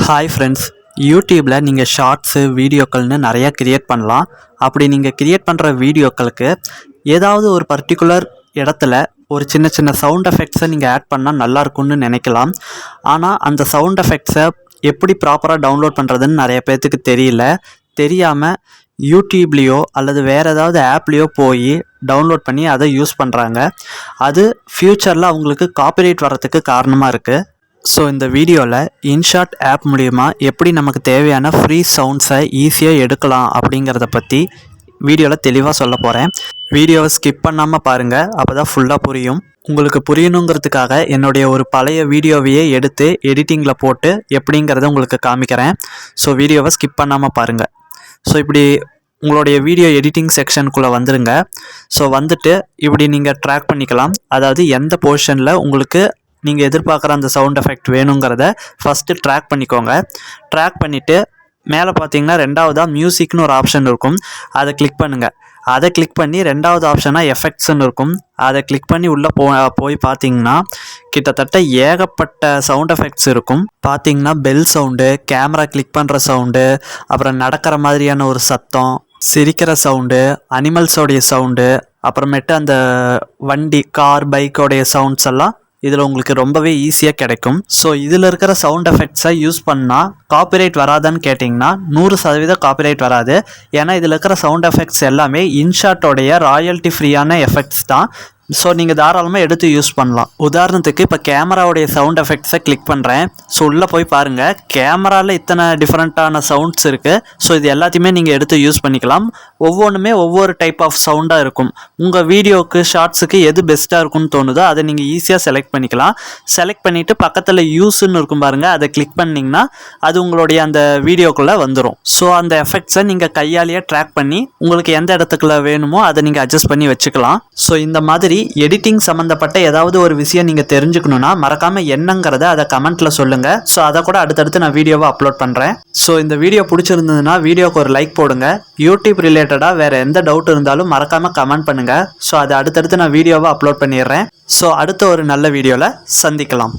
Hi friends, யூடியூப்பில் நீங்கள் shorts வீடியோக்கள்னு நிறையா க்ரியேட் பண்ணலாம். அப்படி நீங்கள் க்ரியேட் பண்ணுற வீடியோக்களுக்கு ஏதாவது ஒரு பர்டிகுலர் இடத்துல ஒரு சின்ன சின்ன சவுண்ட் எஃபெக்ட்ஸை நீங்கள் ஆட் பண்ணால் நல்லாயிருக்கும்னு நினைக்கலாம். ஆனால் அந்த சவுண்ட் எஃபெக்ட்ஸை எப்படி ப்ராப்பராக டவுன்லோட் பண்ணுறதுன்னு நிறைய பேர்த்துக்கு தெரியாமல் யூடியூப்லேயோ அல்லது வேறு ஏதாவது ஆப்லேயோ போய் டவுன்லோட் பண்ணி அதை யூஸ் பண்ணுறாங்க. அது ஃப்யூச்சரில் அவங்களுக்கு காப்பிரைட் வர்றதுக்கு காரணமாக இருக்குது. ஸோ இந்த வீடியோவில் இன்ஷாட் ஆப் மூலிமா எப்படி நமக்கு தேவையான ஃப்ரீ சவுண்ட்ஸை ஈஸியாக எடுக்கலாம் அப்படிங்கிறத பற்றி வீடியோவில் தெளிவாக சொல்ல போகிறேன். வீடியோவை ஸ்கிப் பண்ணாமல் பாருங்கள், அப்போ தான் ஃபுல்லாக புரியும். உங்களுக்கு புரியணுங்கிறதுக்காக என்னுடைய ஒரு பழைய வீடியோவையே எடுத்து எடிட்டிங்கில் போட்டு எப்படிங்கிறத உங்களுக்கு காமிக்கிறேன். ஸோ வீடியோவை ஸ்கிப் பண்ணாமல் பாருங்கள். ஸோ இப்படி உங்களுடைய வீடியோ எடிட்டிங் செக்ஷனுக்குள்ளே வந்துடுங்க. ஸோ வந்துட்டு இப்படி நீங்கள் ட்ராக் பண்ணிக்கலாம். அதாவது எந்த போர்ஷனில் உங்களுக்கு நீங்கள் எதிர்பார்க்குற அந்த சவுண்ட் எஃபெக்ட் வேணுங்கிறத ஃபஸ்ட்டு ட்ராக் பண்ணிக்கோங்க. ட்ராக் பண்ணிவிட்டு மேலே பார்த்தீங்கன்னா ரெண்டாவதாக மியூசிக்னு ஒரு ஆப்ஷன் இருக்கும். அதை கிளிக் பண்ணுங்கள். அதை கிளிக் பண்ணி ரெண்டாவது ஆப்ஷனாக எஃபெக்ட்ஸ்ன்னு இருக்கும். அதை கிளிக் பண்ணி உள்ளே போய் பார்த்தீங்கன்னா கிட்டத்தட்ட ஏகப்பட்ட சவுண்ட் எஃபெக்ட்ஸ் இருக்கும். பார்த்தீங்கன்னா பெல் சவுண்டு, கேமரா கிளிக் பண்ணுற சவுண்டு, அப்புறம் நடக்கிற மாதிரியான ஒரு சத்தம், சிரிக்கிற சவுண்டு, அனிமல்ஸோடைய சவுண்டு, அப்புறமேட்டு அந்த வண்டி கார் பைக்கோடைய சவுண்ட்ஸ் எல்லாம் இதில் உங்களுக்கு ரொம்பவே ஈஸியாக கிடைக்கும். ஸோ இதில் இருக்கிற சவுண்ட் எஃபெக்ட்ஸை யூஸ் பண்ணால் காப்பிரைட் வராதான்னு கேட்டிங்கன்னா 100% காப்பிரைட் வராது. ஏன்னா இதில் இருக்கிற சவுண்ட் எஃபெக்ட்ஸ் எல்லாமே இன்ஷாட்டோடைய ராயல்ட்டி ஃப்ரீயான எஃபெக்ட்ஸ் தான். ஸோ நீங்கள் தாராளமாக எடுத்து யூஸ் பண்ணலாம். உதாரணத்துக்கு இப்போ கேமராவுடைய சவுண்ட் எஃபெக்ட்ஸை கிளிக் பண்ணுறேன். ஸோ உள்ளே போய் பாருங்கள், கேமராவில் இத்தனை டிஃப்ரெண்ட்டான சவுண்ட்ஸ் இருக்குது. ஸோ இது எல்லாத்தையுமே நீங்கள் எடுத்து யூஸ் பண்ணிக்கலாம். ஒவ்வொன்றுமே ஒவ்வொரு டைப் ஆஃப் சவுண்டாக இருக்கும். உங்கள் வீடியோவுக்கு ஷார்ட்ஸுக்கு எது பெஸ்ட்டாக இருக்கும்னு தோணுதோ அதை நீங்கள் ஈஸியாக செலக்ட் பண்ணிக்கலாம். செலக்ட் பண்ணிவிட்டு பக்கத்தில் யூஸ்ன்னு இருக்கும் பாருங்கள், அதை கிளிக் பண்ணிங்கன்னா அது உங்களுடைய அந்த வீடியோக்குள்ளே வந்துடும். ஸோ அந்த எஃபெக்ட்ஸை நீங்கள் கையாலேயே ட்ராக் பண்ணி உங்களுக்கு எந்த இடத்துக்குள்ள வேணுமோ அதை நீங்கள் அட்ஜஸ்ட் பண்ணி வச்சுக்கலாம். ஸோ இந்த மாதிரி எடிட்டிங் சம்மந்தப்பட்ட ஏதாவது ஒரு விஷயம் நீங்கள் தெரிஞ்சுக்கணுன்னா மறக்காமல் என்னங்கிறத அதை கமெண்ட்டில் சொல்லுங்கள். ஸோ அதை கூட அடுத்தடுத்து நான் வீடியோவை அப்லோட் பண்ணுறேன். ஸோ இந்த வீடியோ பிடிச்சிருந்ததுன்னா வீடியோக்கு ஒரு லைக் போடுங்க. யூடியூப் ரிலேட்டடாக வேறு எந்த டவுட் இருந்தாலும் மறக்காமல் கமெண்ட் பண்ணுங்கள். ஸோ அதை அடுத்தடுத்து நான் வீடியோவை அப்லோட் பண்ணிடுறேன். ஸோ அடுத்த ஒரு நல்ல வீடியோவில் சந்திக்கலாம்.